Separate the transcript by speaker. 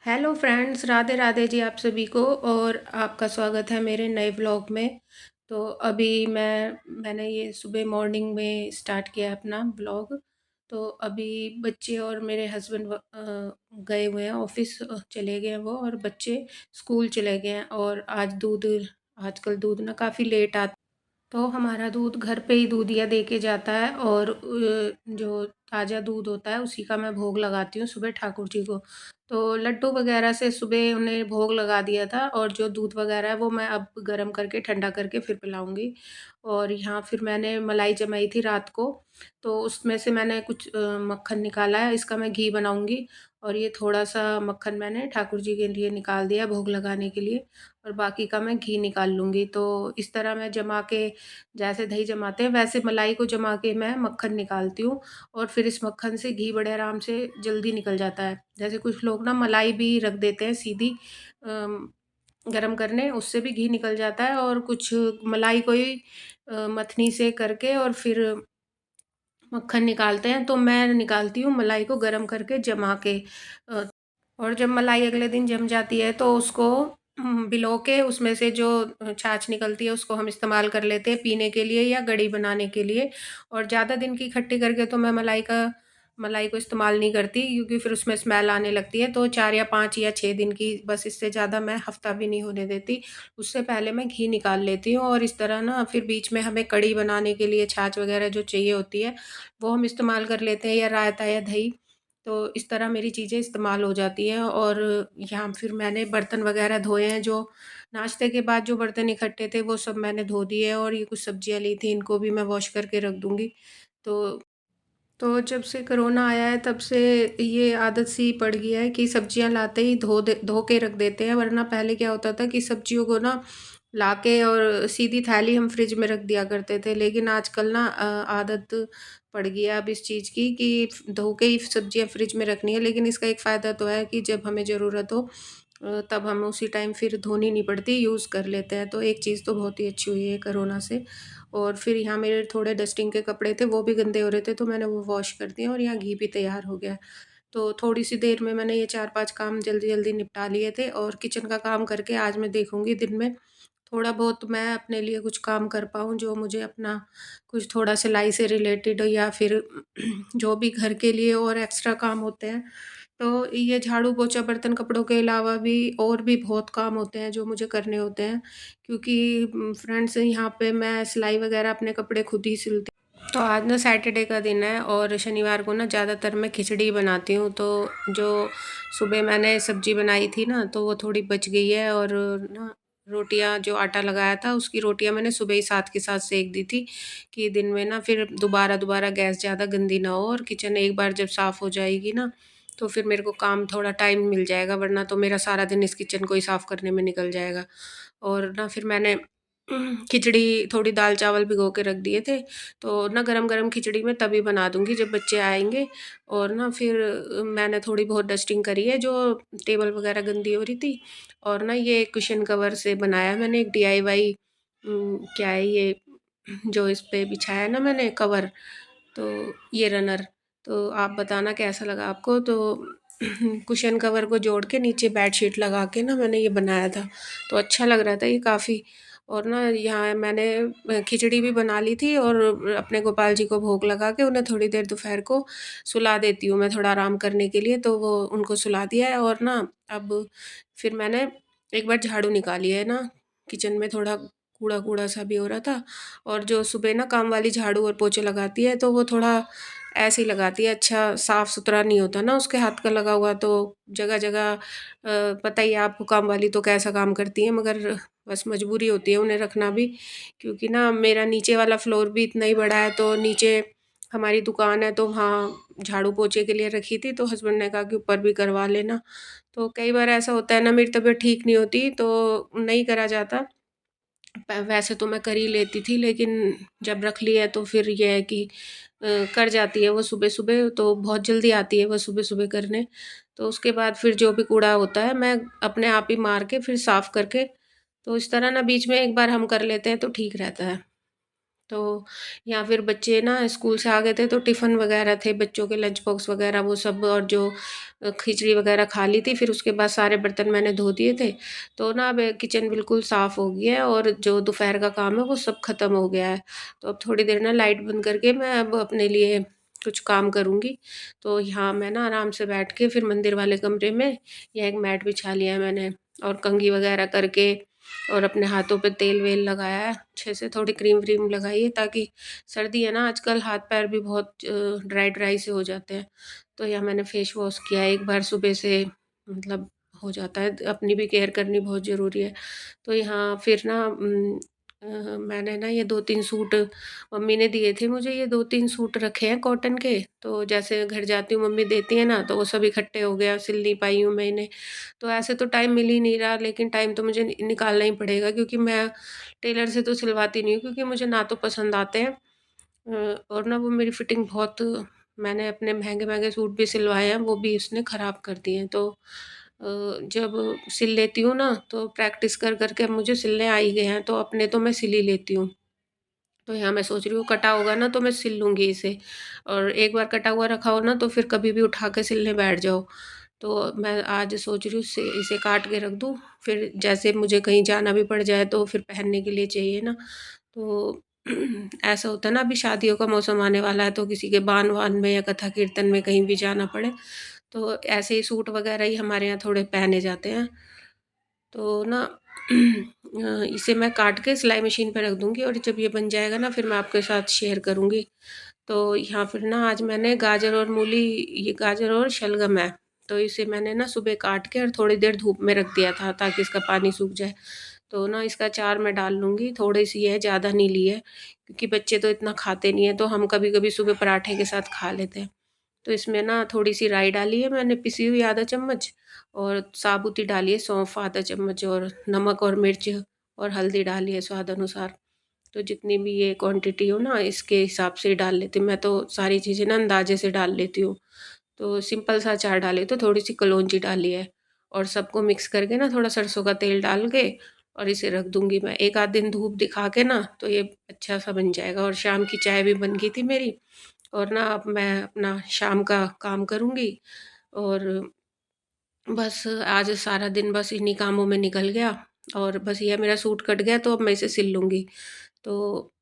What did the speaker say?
Speaker 1: Hello friends, Radhe Radhe ji आप सभी को। और आपका स्वागत है मेरे नए व्लॉग में। तो अभी मैंने ये सुबह मॉर्निंग में स्टार्ट किया है अपना व्लॉग। तो अभी बच्चे और मेरे हस्बैंड गए हुए हैं ऑफिस, चले गए हैं वो, और बच्चे स्कूल चले गए हैं। और आज दूध, आजकल दूध ना काफ़ी लेट आता। तो हमारा दूध घर पे ही दूधिया दे के जाता है, और जो ताज़ा दूध होता है उसी का मैं भोग लगाती हूँ सुबह ठाकुर जी को। तो लड्डू वगैरह से सुबह उन्हें भोग लगा दिया था, और जो दूध वगैरह है वो मैं अब गर्म करके ठंडा करके फिर पिलाऊंगी। और यहाँ फिर मैंने मलाई जमाई थी रात को, तो उसमें से मैंने कुछ मक्खन निकाला है, इसका मैं घी बनाऊंगी। और ये थोड़ा सा मक्खन मैंने ठाकुर जी के लिए निकाल दिया भोग लगाने के लिए, और बाकी का मैं घी निकाल लूँगी। तो इस तरह मैं जमा के, जैसे दही जमाते हैं वैसे मलाई को जमा के मैं मक्खन निकालती हूँ। और फिर इस मक्खन से घी बड़े आराम से जल्दी निकल जाता है। जैसे कुछ लोग ना मलाई भी रख देते हैं सीधी अम, गरम करने, उससे भी घी निकल जाता है। और कुछ मलाई को ही मथनी से करके और फिर मक्खन निकालते हैं। तो मैं निकालती हूँ मलाई को गरम करके जमा के। अ, और जब मलाई अगले दिन जम जाती है तो उसको भिगो के उसमें से जो छाछ निकलती है उसको हम इस्तेमाल कर लेते हैं पीने के लिए या गड़ी बनाने के लिए। और ज़्यादा दिन की इकट्ठी करके तो मैं मलाई को इस्तेमाल नहीं करती, क्योंकि फिर उसमें स्मेल आने लगती है। तो 4 या 5 या 6 दिन की, बस इससे ज़्यादा मैं हफ्ता भी नहीं होने देती। उससे पहले मैं घी निकाल लेती हूँ, और इस तरह ना फिर बीच में हमें कड़ी बनाने के लिए छाछ वगैरह जो चाहिए होती है वो हम इस्तेमाल कर लेते हैं, या रायता या दही। तो इस तरह मेरी चीज़ें इस्तेमाल हो जाती हैं। और यहाँ फिर मैंने बर्तन वगैरह धोए हैं, जो नाश्ते के बाद जो बर्तन इकट्ठे थे वो सब मैंने धो दिए हैं। और ये कुछ सब्जियाँ ली थी, इनको भी मैं वॉश करके रख दूँगी। तो जब से कोरोना आया है तब से ये आदत सी पड़ गई है कि सब्जियां लाते ही धो के रख देते हैं। वरना पहले क्या होता था कि सब्जियों को ना लाके और सीधी थैली हम फ्रिज में रख दिया करते थे। लेकिन आजकल ना आदत पड़ गई है अब इस चीज़ की कि धो के ही सब्जियां फ्रिज में रखनी है। लेकिन इसका एक फ़ायदा तो है कि जब हमें ज़रूरत हो तब हम उसी टाइम फिर धोनी नहीं पड़ती, यूज़ कर लेते हैं। तो एक चीज़ तो बहुत ही अच्छी हुई है कोरोना से। और फिर यहाँ मेरे थोड़े डस्टिंग के कपड़े थे, वो भी गंदे हो रहे थे, तो मैंने वो वॉश कर दिए, और यहाँ घी भी तैयार हो गया। तो थोड़ी-सी देर में मैंने ये 4-5 काम जल्दी-जल्दी निपटा लिए थे। और किचन का काम करके आज मैं देखूँगी दिन में थोड़ा बहुत मैं अपने लिए कुछ काम कर पाऊँ, जो मुझे अपना कुछ थोड़ा सिलाई से रिलेटेड हो, या फिर जो भी घर के लिए और एक्स्ट्रा काम होते हैं। तो ये झाड़ू, पोछा, बर्तन, कपड़ों के अलावा भी और भी बहुत काम होते हैं जो मुझे करने होते हैं। क्योंकि फ्रेंड्स, यहाँ पे मैं सिलाई वगैरह अपने कपड़े खुद ही सिलती हूँ। तो आज ना सैटरडे का दिन है, और शनिवार को ना ज़्यादातर मैं खिचड़ी बनाती हूँ। तो जो सुबह मैंने सब्ज़ी बनाई थी ना, तो वो थोड़ी बच गई है। और ना रोटियां, जो आटा लगाया था उसकी रोटियां मैंने सुबह ही साथ के साथ सेक दी थी, कि दिन में ना फिर दोबारा दोबारा गैस ज़्यादा गंदी ना हो। और किचन एक बार जब साफ़ हो जाएगी ना, तो फिर मेरे को काम थोड़ा टाइम मिल जाएगा, वरना तो मेरा सारा दिन इस किचन को ही साफ़ करने में निकल जाएगा। और ना फिर मैंने खिचड़ी, थोड़ी दाल चावल भिगो के रख दिए थे। तो ना गरम-गरम खिचड़ी मैं तभी बना दूँगी जब बच्चे आएँगे। और ना फिर मैंने थोड़ी बहुत डस्टिंग करी है, जो टेबल वगैरह गंदी हो रही थी। और ना ये कुशन कवर से बनाया मैंने एक डीआईवाई, क्या है ये, जो इस पे बिछाया है ना मैंने कवर, तो ये रनर। तो आप बताना कैसा लगा आपको। तो कुशन कवर को जोड़ के नीचे बेडशीट लगा के ना मैंने ये बनाया था, तो अच्छा लग रहा था ये काफ़ी। और ना यहाँ मैंने खिचड़ी भी बना ली थी, और अपने गोपाल जी को भोग लगा के उन्हें थोड़ी देर दोपहर को सुला देती हूँ मैं, थोड़ा आराम करने के लिए। तो वो उनको सुला दिया है। और ना अब फिर मैंने एक बार झाड़ू निकाली है ना, किचन में थोड़ा कूड़ा-कूड़ा सा भी हो रहा था। और जो सुबह ना काम वाली झाड़ू और पोछे लगाती है, तो वो थोड़ा ऐसे ही लगाती है, अच्छा साफ़-सुथरा नहीं होता ना उसके हाथ का लगा हुआ। तो जगह-जगह पता ही है आपको, काम वाली तो कैसा काम करती हैं, मगर बस मजबूरी होती है उन्हें रखना भी। क्योंकि ना मेरा नीचे वाला फ्लोर भी इतना ही बड़ा है, तो नीचे हमारी दुकान है, तो वहाँ झाड़ू पोछे के लिए रखी थी, तो हस्बैंड ने कहा कि ऊपर भी करवा लेना। तो कई बार ऐसा होता है ना, मेरी तबीयत ठीक नहीं होती तो नहीं करा जाता। वैसे तो मैं कर ही लेती थी, लेकिन जब रख ली है तो फिर ये है कि कर जाती है वो सुबह-सुबह, तो बहुत जल्दी आती है वो सुबह-सुबह करने। तो उसके बाद फिर जो भी कूड़ा होता है मैं अपने आप ही मार के फिर साफ़ करके, तो इस तरह ना बीच में एक बार हम कर लेते हैं तो ठीक रहता है। तो या फिर बच्चे ना स्कूल से आ गए थे तो टिफ़िन वग़ैरह थे, बच्चों के लंच बॉक्स वग़ैरह वो सब, और जो खिचड़ी वग़ैरह खा ली थी, फिर उसके बाद सारे बर्तन मैंने धो दिए थे। तो ना अब किचन बिल्कुल साफ़ हो गया है और जो दोपहर का काम है वो सब ख़त्म हो गया है। तो अब थोड़ी देर ना लाइट बंद करके मैं अब अपने लिए कुछ काम करूँगी। तो यहाँ मैं ना आराम से बैठ के फिर मंदिर वाले कमरे में यहाँ एक मैट बिछा लिया है मैंने, और कंघी वग़ैरह करके और अपने हाथों पे तेल-वेल लगाया है, अच्छे से थोड़ी क्रीम-व्रीम लगाई है, ताकि सर्दी है ना आजकल, हाथ-पैर भी बहुत ड्राई-ड्राई से हो जाते हैं। तो यहाँ मैंने फेस वॉश किया है एक बार सुबह से, मतलब हो जाता है, अपनी भी केयर करनी बहुत ज़रूरी है। तो यहाँ फिर ना मैंने ना ये 2-3 सूट मम्मी ने दिए थे मुझे, ये 2-3 सूट रखे हैं कॉटन के, तो जैसे घर जाती हूँ मम्मी देती है ना, तो वो सब इकट्ठे हो गया, सिल नहीं पाई हूँ मैं इन्हें। तो ऐसे तो टाइम मिल ही नहीं रहा, लेकिन टाइम तो मुझे निकालना ही पड़ेगा, क्योंकि मैं टेलर से तो सिलवाती नहीं हूँ, क्योंकि मुझे ना तो पसंद आते हैं, और ना वो मेरी फिटिंग बहुत, मैंने अपने महँगे-महँगे सूट भी सिलवाए हैं, वो भी उसने ख़राब कर दिए हैं। तो जब सिल लेती हूँ ना, तो प्रैक्टिस कर के अब मुझे सिलने आ ही गए हैं, तो अपने तो मैं सिल ही लेती हूँ। तो यहाँ मैं सोच रही हूँ कटा होगा ना तो मैं सिल लूँगी इसे, और एक बार कटा हुआ रखा हो ना तो फिर कभी भी उठा के सिलने बैठ जाओ। तो मैं आज सोच रही हूँ इसे काट के रख दूँ, फिर जैसे मुझे कहीं जाना भी पड़ जाए तो फिर पहनने के लिए चाहिए ना। तो ऐसा होता है ना, अभी शादियों का मौसम आने वाला है, तो किसी के बान-वान में या कथा कीर्तन में कहीं भी जाना पड़े, तो ऐसे ही सूट वग़ैरह ही हमारे यहाँ थोड़े पहने जाते हैं। तो ना इसे मैं काट के सिलाई मशीन पे रख दूँगी, और जब ये बन जाएगा ना फिर मैं आपके साथ शेयर करूँगी। तो यहाँ फिर ना आज मैंने गाजर और मूली, ये गाजर और शलगम है, तो इसे मैंने ना सुबह काट के और थोड़ी देर धूप में रख दिया था, ताकि इसका पानी सूख जाए। तो ना इसका अचार मैं डाल लूँगी, थोड़ी-सी है, ज़्यादा नहीं ली है, क्योंकि बच्चे तो इतना खाते नहीं हैं, तो हम कभी-कभी सुबह पराठे के साथ खा लेते हैं। तो इसमें ना थोड़ी-सी राई डाली है मैंने, पिसी हुई आधा चम्मच, और साबुत ही डाली है सौंफ आधा चम्मच, और नमक और मिर्च और हल्दी डाली है स्वाद अनुसार। तो जितनी भी ये क्वांटिटी हो ना, इसके हिसाब से ही डाल लेती हूँ। मैं तो सारी चीज़ें ना अंदाज़े से डाल लेती हूँ। तो सिंपल सा अचार डाली, तो थोड़ी-सी कलौंजी डाली है, और सबको मिक्स करके ना थोड़ा सरसों का तेल डाल के और इसे रख दूँगी मैं। 1 आध दिन धूप दिखा के ना, तो ये अच्छा-सा बन जाएगा, और शाम की चाय भी बन गई थी मेरी, और ना अब मैं अपना शाम का काम करूँगी, और बस आज सारा दिन बस इन्हीं कामों में निकल गया, और बस ये मेरा सूट कट गया, तो अब मैं इसे सिल लूँगी। तो